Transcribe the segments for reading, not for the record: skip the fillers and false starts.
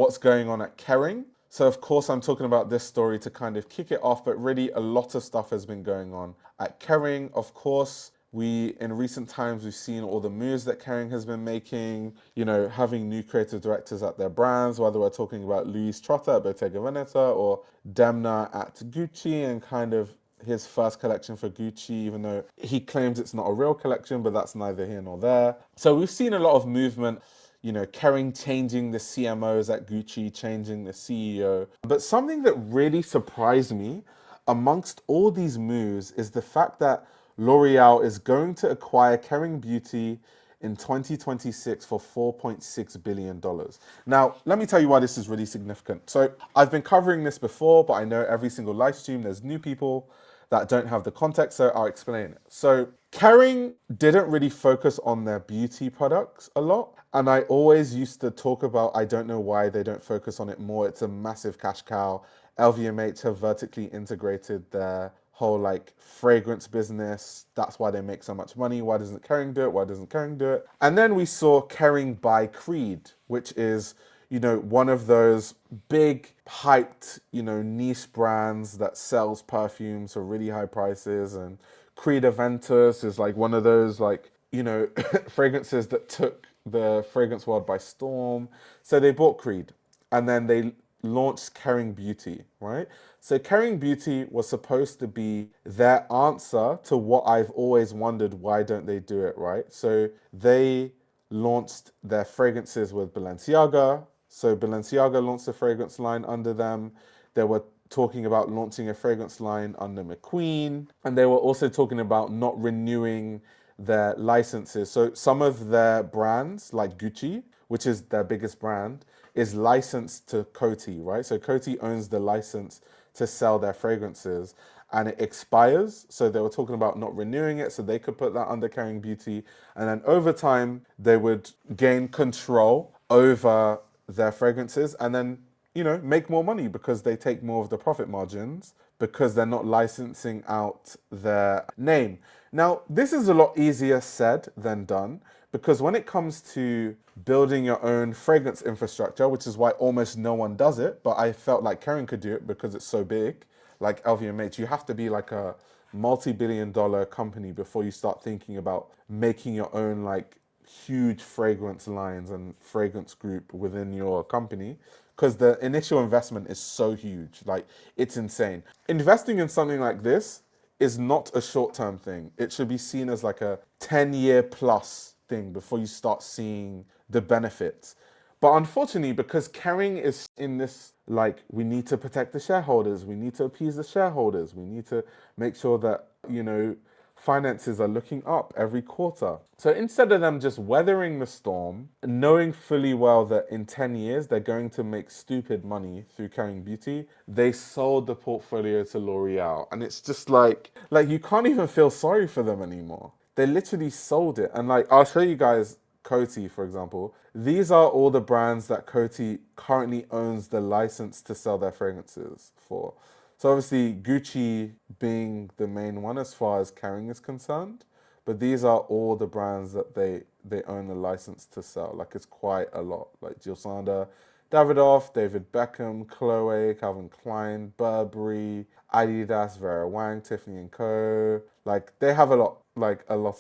what's going on at Kering. So of course I'm talking about this story to kind of kick it off, but really a lot of stuff has been going on at Kering. Of course, in recent times, we've seen all the moves that Kering has been making, having new creative directors at their brands, whether we're talking about Luis Trotta at Bottega Veneta or Demna at Gucci, and kind of his first collection for Gucci, even though he claims it's not a real collection, but that's neither here nor there. So we've seen a lot of movement, Kering changing the CMOs at Gucci, changing the CEO. But something that really surprised me amongst all these moves is the fact that L'Oreal is going to acquire Kering Beauty in 2026 for $4.6 billion. Now, let me tell you why this is really significant. So I've been covering this before, but I know every single live stream, there's new people that don't have the context, so I'll explain it. So Kering didn't really focus on their beauty products a lot. And I always used to talk about, I don't know why they don't focus on it more. It's a massive cash cow. LVMH have vertically integrated their whole fragrance business. That's why they make so much money. Why doesn't Kering do it? Why doesn't Kering do it? And then we saw Kering buy Creed, which is one of those big hyped, niche brands that sells perfumes for really high prices. And Creed Aventus is one of those fragrances that took the fragrance world by storm. So they bought Creed and then they launched Kering Beauty, right? So Kering Beauty was supposed to be their answer to what I've always wondered, why don't they do it, right? So they launched their fragrances with Balenciaga. So Balenciaga launched a fragrance line under them. They were talking about launching a fragrance line under McQueen. And they were also talking about not renewing their licenses. So some of their brands, like Gucci, which is their biggest brand, is licensed to Coty, right? So Coty owns the license to sell their fragrances and it expires. So they were talking about not renewing it so they could put that under Kering Beauty. And then over time, they would gain control over their fragrances and then, make more money because they take more of the profit margins because they're not licensing out their name. Now, this is a lot easier said than done because when it comes to building your own fragrance infrastructure, which is why almost no one does it, but I felt like Kering could do it because it's so big, like LVMH, you have to be like a multi-billion-dollar company before you start thinking about making your own huge fragrance lines and fragrance group within your company because the initial investment is so huge. It's insane. Investing in something like this is not a short-term thing. It should be seen as a 10-year plus thing before you start seeing the benefits. But unfortunately, because Kering is in this, we need to protect the shareholders, we need to appease the shareholders, we need to make sure that, finances are looking up every quarter. So instead of them just weathering the storm, knowing fully well that in 10 years they're going to make stupid money through Kering Beauty, they sold the portfolio to L'Oreal. And it's just like you can't even feel sorry for them anymore. They literally sold it. And I'll show you guys Coty, for example. These are all the brands that Coty currently owns the license to sell their fragrances for. So obviously Gucci being the main one as far as Kering is concerned, but these are all the brands that they own the license to sell. It's quite a lot. Jil Sander, Davidoff, David Beckham, Chloe, Calvin Klein, Burberry, Adidas, Vera Wang, Tiffany & Co. They have a lot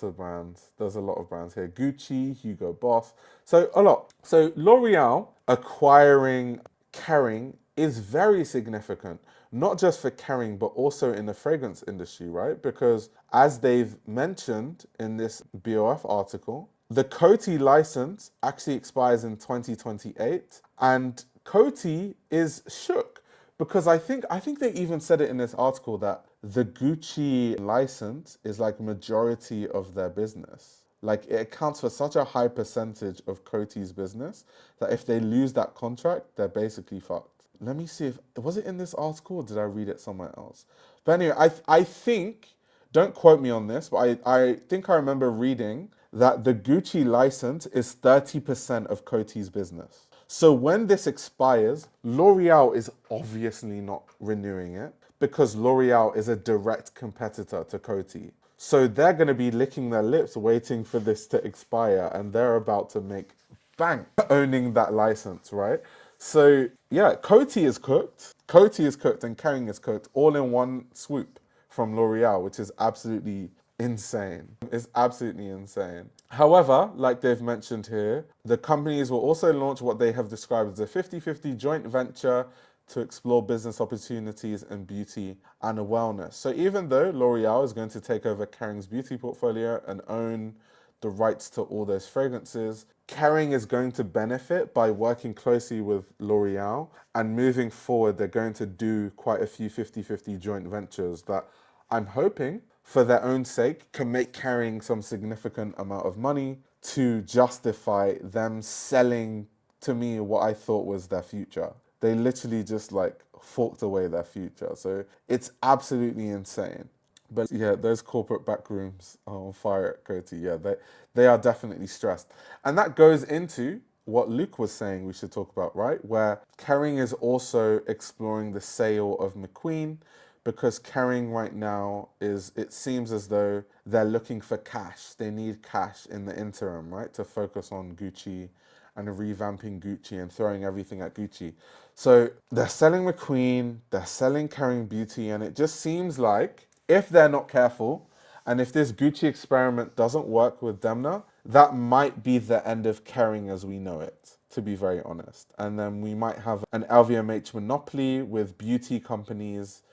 of brands. There's a lot of brands here. Gucci, Hugo Boss. So a lot. So L'Oreal acquiring Kering is very significant, not just for Kering, but also in the fragrance industry, right? Because as they've mentioned in this BOF article, the Coty license actually expires in 2028, and Coty is shook because I think they even said it in this article that the Gucci license is majority of their business. It accounts for such a high percentage of Coty's business that if they lose that contract, they're basically fucked. Let me see was it in this article or did I read it somewhere else? But anyway, I think, don't quote me on this, but I think I remember reading that the Gucci license is 30% of Coty's business. So when this expires, L'Oreal is obviously not renewing it because L'Oreal is a direct competitor to Coty. So they're going to be licking their lips waiting for this to expire and they're about to make bank owning that license, right? So yeah, Coty is cooked. Coty is cooked and Kering is cooked all in one swoop from L'Oreal, which is absolutely insane. It's absolutely insane. However, like they've mentioned here, the companies will also launch what they have described as a 50-50 joint venture to explore business opportunities in beauty and wellness. So even though L'Oreal is going to take over Kering's beauty portfolio and own the rights to all those fragrances, Kering is going to benefit by working closely with L'Oreal, and moving forward, they're going to do quite a few 50-50 joint ventures that I'm hoping, for their own sake, can make Kering some significant amount of money to justify them selling to me what I thought was their future. They literally just like forked away their future. So it's absolutely insane. But yeah, those corporate backrooms are on fire at Coty. Yeah, they are definitely stressed. And that goes into what Luke was saying we should talk about, right? Where Kering is also exploring the sale of McQueen, because Kering right now is, it seems as though they're looking for cash. They need cash in the interim, right? To focus on Gucci and revamping Gucci and throwing everything at Gucci. So they're selling McQueen, they're selling Kering Beauty, and it just seems like if they're not careful, and if this Gucci experiment doesn't work with Demna, that might be the end of Kering as we know it, to be very honest. And then we might have an LVMH monopoly with beauty companies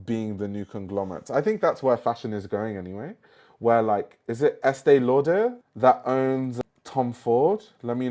being the new conglomerates. I think that's where fashion is going anyway. Where like, is it Estee Lauder that owns Tom Ford? Let me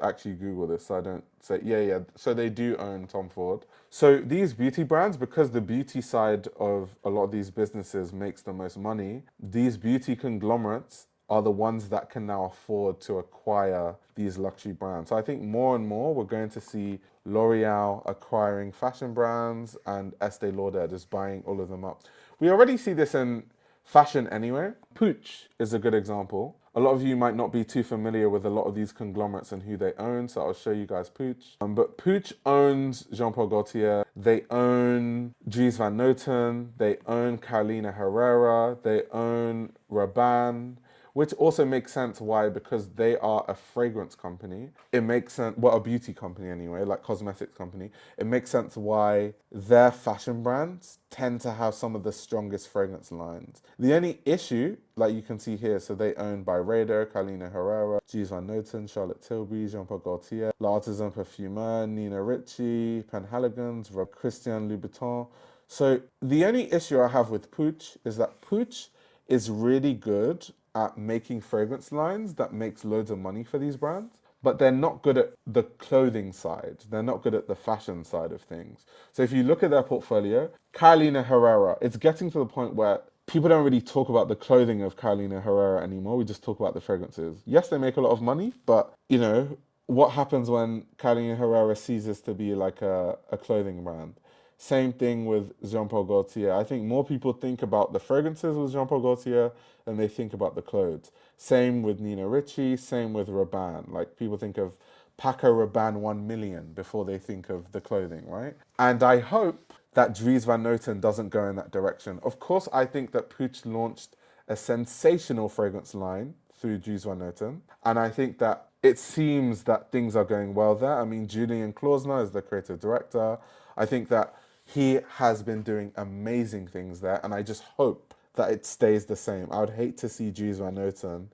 actually Google this so I don't say, yeah. So they do own Tom Ford. So these beauty brands, because the beauty side of a lot of these businesses makes the most money, these beauty conglomerates are the ones that can now afford to acquire these luxury brands. So I think more and more we're going to see L'Oreal acquiring fashion brands and Estee Lauder just buying all of them up. We already see this in fashion anyway. Puig is a good example. A lot of you might not be too familiar with a lot of these conglomerates and who they own, so I'll show you guys Puig. But Puig owns Jean Paul Gaultier, they own Dries Van Noten, they own Carolina Herrera, they own Rabanne, which also makes sense. Why? Because they are a fragrance company. It makes sense, well, a beauty company anyway, like cosmetics company. It makes sense why their fashion brands tend to have some of the strongest fragrance lines. The only issue, like you can see here, so they own Byredo, Carolina Herrera, Dries Van Noten, Charlotte Tilbury, Jean-Paul Gaultier, L'Artisan Parfumeur, Nina Ricci, Penhaligon's, Christian Louboutin. So the only issue I have with Puig is that Puig is really good at making fragrance lines that makes loads of money for these brands, but they're not good at the clothing side. They're not good at the fashion side of things. So if you look at their portfolio, Carolina Herrera, it's getting to the point where people don't really talk about the clothing of Carolina Herrera anymore. We just talk about the fragrances. Yes, they make a lot of money, but you know, what happens when Carolina Herrera ceases to be like a clothing brand? Same thing with Jean-Paul Gaultier. I think more people think about the fragrances with Jean-Paul Gaultier than they think about the clothes. Same with Nina Ricci, same with Rabanne. Like people think of Paco Rabanne 1 million before they think of the clothing, right? And I hope that Dries Van Noten doesn't go in that direction. Of course, I think that Puig launched a sensational fragrance line through Dries Van Noten. And I think that it seems that things are going well there. I mean, Julian Klausner is the creative director. I think that he has been doing amazing things there, and I just hope that it stays the same. I would hate to see Dries Van Noten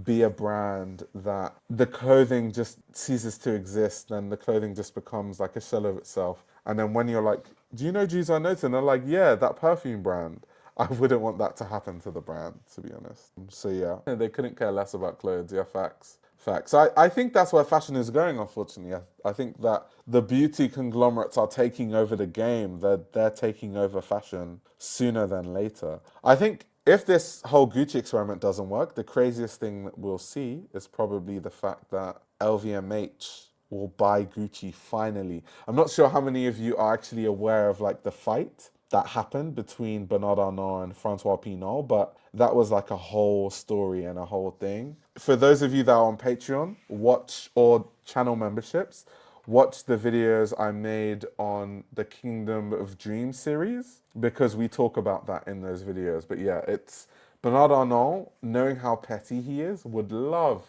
be a brand that the clothing just ceases to exist, and the clothing just becomes like a shell of itself. And then when you're like, do you know Dries Van Noten? They're like, yeah, that perfume brand. I wouldn't want that to happen to the brand, to be honest. So yeah, they couldn't care less about clothes. Yeah, facts. Facts. I think that's where fashion is going, unfortunately. I think that the beauty conglomerates are taking over the game. They're taking over fashion sooner than later. I think if this whole Gucci experiment doesn't work, the craziest thing that we'll see is probably the fact that LVMH will buy Gucci finally. I'm not sure how many of you are actually aware of like the fight that happened between Bernard Arnault and Francois Pinault, but that was like a whole story and a whole thing. For those of you that are on Patreon, watch, or channel memberships, watch the videos I made on the Kingdom of Dreams series, because we talk about that in those videos. But yeah, it's Bernard Arnault, knowing how petty he is, would love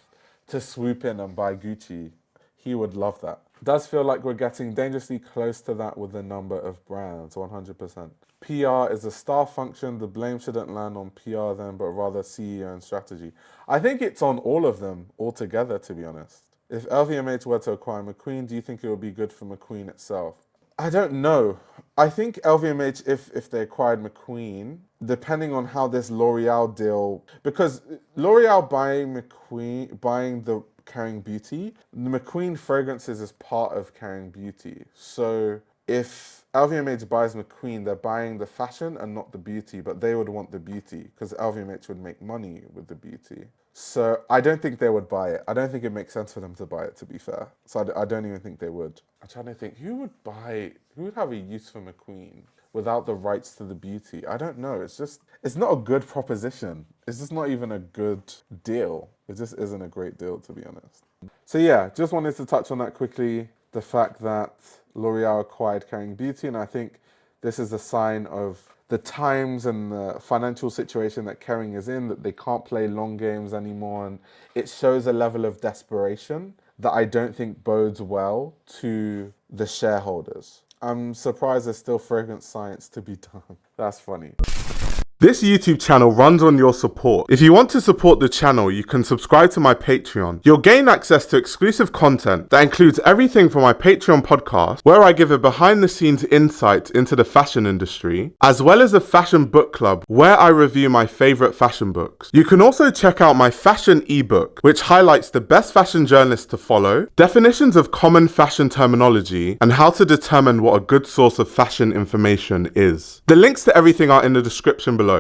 to swoop in and buy Gucci. He would love that. Does feel like we're getting dangerously close to that with the number of brands, 100%. PR is a staff function. The blame shouldn't land on PR then, but rather CEO and strategy. I think it's on all of them altogether, to be honest. If LVMH were to acquire McQueen, do you think it would be good for McQueen itself? I don't know. I think LVMH, if they acquired McQueen, depending on how this L'Oreal deal, because L'Oreal buying the Kering Beauty, the McQueen fragrances is part of Kering Beauty. So if LVMH buys McQueen, they're buying the fashion and not the beauty, but they would want the beauty because LVMH would make money with the beauty. So I don't think they would buy it. I don't think it makes sense for them to buy it, to be fair. So I don't even think they would. I'm trying to think, who would have a use for McQueen without the rights to the beauty? I don't know. It's not a good proposition. It's just not even a good deal. It just isn't a great deal, to be honest. So yeah, just wanted to touch on that quickly. The fact that L'Oreal acquired Kering Beauty, and I think this is a sign of the times and the financial situation that Kering is in, that they can't play long games anymore, and it shows a level of desperation that I don't think bodes well to the shareholders. I'm surprised there's still fragrance science to be done. That's funny. This YouTube channel runs on your support. If you want to support the channel, you can subscribe to my Patreon. You'll gain access to exclusive content that includes everything from my Patreon podcast, where I give a behind the scenes insight into the fashion industry, as well as a fashion book club where I review my favorite fashion books. You can also check out my fashion ebook, which highlights the best fashion journalists to follow, definitions of common fashion terminology, and how to determine what a good source of fashion information is. The links to everything are in the description below.